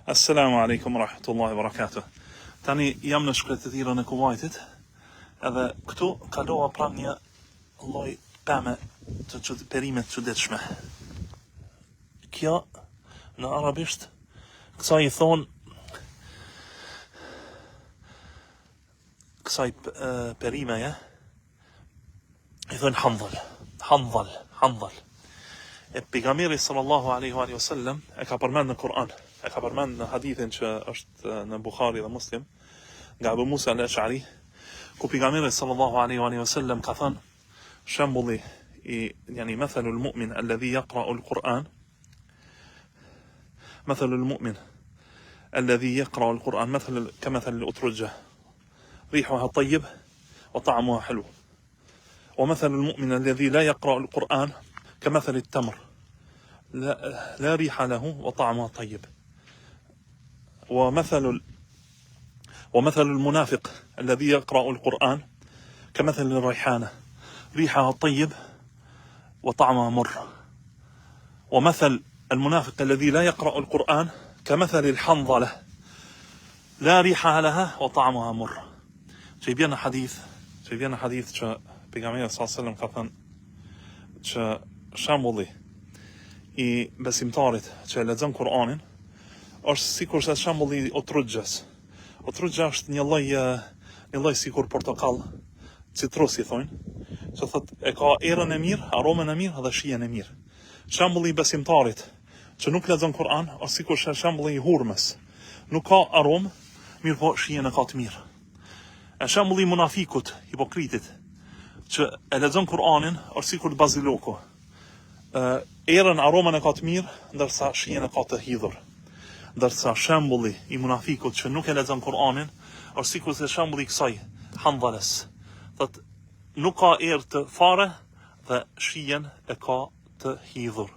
Assalamu alaikum rahmatullahi wa barakatuh. Tani jam në shkretëtirën e Kuwaitit, edhe këtu kalova pranë një lloj pemë të perimet të çuditshme. Kjo në arabisht kësaj i thon kësaj perimeje i thon handhal. E pejgamberi sallallahu alaihi wa sallam e ka përmend në Kur'an, e ka përmend në hadithin që është në Bukhari dhe Muslim, nga Abu Musa al-Ash'ari, ku pejgamberi sallallahu alaihi wa sallam ka thënë shembulli i mathalul mu'min alladhi yaqra'u al-Qur'an, mathalul mu'min alladhi yaqra'u al-Qur'an كمثل الأترجة ريحها طيب وطعمها حلو، ومثل المؤمن الذي لا يقرأ القرآن كمثل التمر لا ريح له وطعمه طيب، ومثل المنافق الذي يقرأ القرآن كمثل الريحانة ريحها طيب وطعمها مر، ومثل المنافق الذي لا يقرأ القرآن كمثل الحنظلة لا ريح لها وطعمها مر. Çejbjena hadith që pejgamberi sallallahu alaihi wasallam ka thënë që shembulli i besimtarit që e lexon Kur'anin është sikur se shembulli i otrugjes. Otrugja është një lloj sikur portokall, citrus i thonë, që thotë e ka erën e mirë, aromën e mirë dhe shijen e mirë. Shembulli i besimtarit që nuk lexon Kur'an është sikur se shembulli i hurmës, nuk ka aromë, mirë po shijen e ka të mirë. E shembulli i munafikut, hipokritit, që e lexon Kur'anin është sikur baziloku. Erën, aromën e ka të mirë, ndërsa shijen e ka të hidhur. Ndërsa shembulli i munafikut që nuk e lexon Kur'anin është sikur se shembulli i kësaj handhales. Thotë nuk ka erë të fare dhe shijen e ka të hidhur.